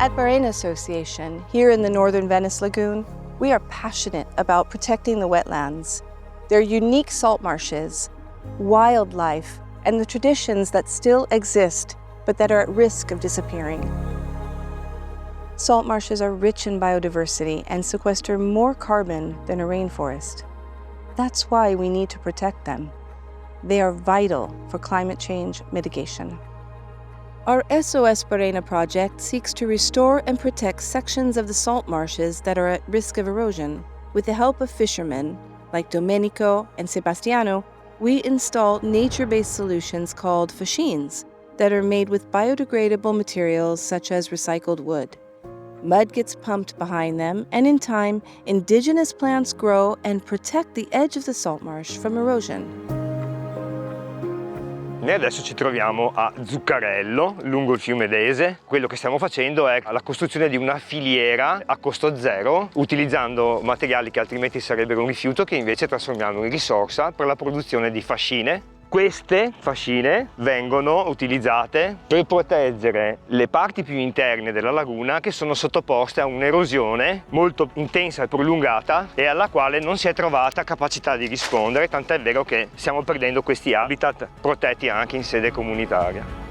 At Barena Association, here in the Northern Venice Lagoon, we are passionate about protecting the wetlands, their unique salt marshes, wildlife, and the traditions that still exist but that are at risk of disappearing. Salt marshes are rich in biodiversity and sequester more carbon than a rainforest. That's why we need to protect them. They are vital for climate change mitigation. Our SOS Barena project seeks to restore and protect sections of the salt marshes that are at risk of erosion. With the help of fishermen, like Domenico and Sebastiano, we install nature-based solutions called fascines that are made with biodegradable materials such as recycled wood. Mud gets pumped behind them, and in time, indigenous plants grow and protect the edge of the salt marsh from erosion. Noi adesso ci troviamo a Zuccarello, lungo il fiume Dese. Quello che stiamo facendo è la costruzione di una filiera a costo zero, utilizzando materiali che altrimenti sarebbero un rifiuto, che invece trasformiamo in risorsa per la produzione di fascine. Queste fascine vengono utilizzate per proteggere le parti più interne della laguna, che sono sottoposte a un'erosione molto intensa e prolungata e alla quale non si è trovata capacità di rispondere, tant'è vero che stiamo perdendo questi habitat protetti anche in sede comunitaria.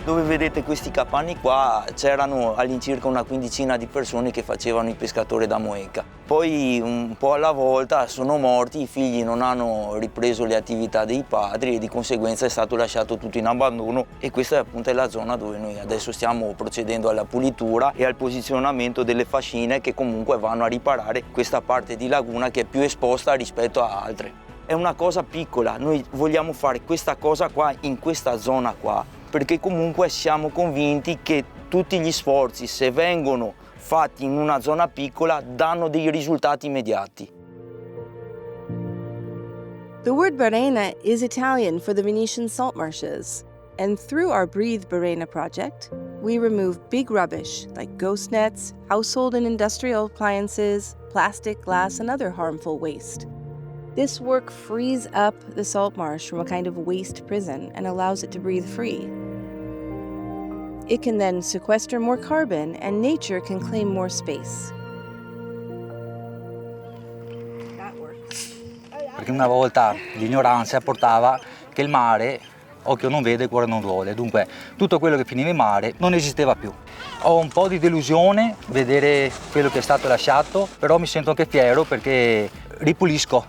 Dove vedete questi capanni qua c'erano all'incirca una quindicina di persone che facevano i pescatori da moeca. Poi un po' alla volta sono morti, i figli non hanno ripreso le attività dei padri e di conseguenza è stato lasciato tutto in abbandono, e questa appunto è la zona dove noi adesso stiamo procedendo alla pulitura e al posizionamento delle fascine che comunque vanno a riparare questa parte di laguna che è più esposta rispetto a altre. È una cosa piccola, noi vogliamo fare questa cosa qua in questa zona qua, perché comunque siamo convinti che tutti gli sforzi, se vengono fatti in una zona piccola, danno dei risultati immediati. The word Barena is Italian for the Venetian salt marshes, and through our Breathe Barena project, we remove big rubbish like ghost nets, household and industrial appliances, plastic, glass, and other harmful waste. This work frees up the salt marsh from a kind of waste prison and allows it to breathe free. It can then sequester more carbon, and nature can claim more space. That works. Perché una volta l'ignoranza portava che il mare, occhio non vede, cuore non duole. Dunque tutto quello che finiva in mare non esisteva più. Ho un po' di delusione vedere quello che è stato lasciato, però mi sento anche fiero perché ripulisco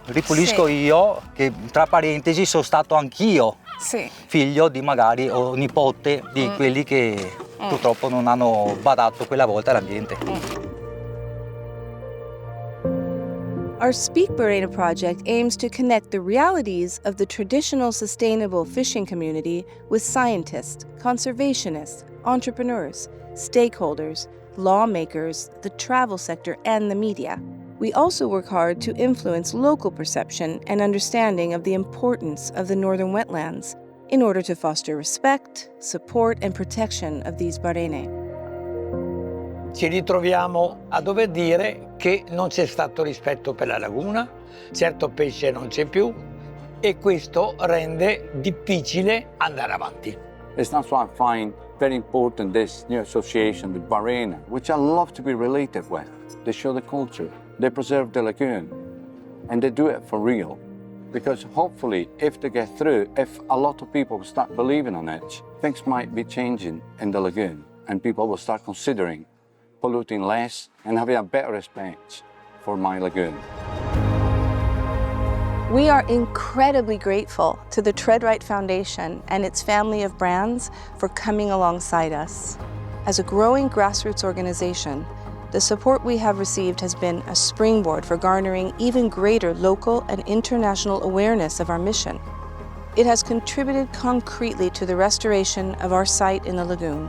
sì. Io, che tra parentesi sono stato anch'io sì. Figlio di magari o nipote di quelli che purtroppo non hanno badato quella volta all'ambiente. Our Speak Barena project aims to connect the realities of the traditional sustainable fishing community with scientists, conservationists, entrepreneurs, stakeholders, lawmakers, the travel sector, and the media. We also work hard to influence local perception and understanding of the importance of the northern wetlands in order to foster respect, support, and protection of these barene. Ci ritroviamo a dover dire che non c'è stato rispetto per la laguna, certo pesce non c'è più e questo rende difficile andare avanti. It's that's why I find very important this new association with Barena, which I love to be related with. They show the culture, they preserve the lagoon, and they do it for real. Because hopefully, if they get through, if a lot of people start believing on it, things might be changing in the lagoon, and people will start considering polluting less and having a better respect for my lagoon. We are incredibly grateful to the TreadRight Foundation and its family of brands for coming alongside us. As a growing grassroots organization, the support we have received has been a springboard for garnering even greater local and international awareness of our mission. It has contributed concretely to the restoration of our site in the lagoon,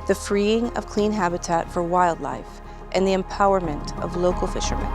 the freeing of clean habitat for wildlife, and the empowerment of local fishermen.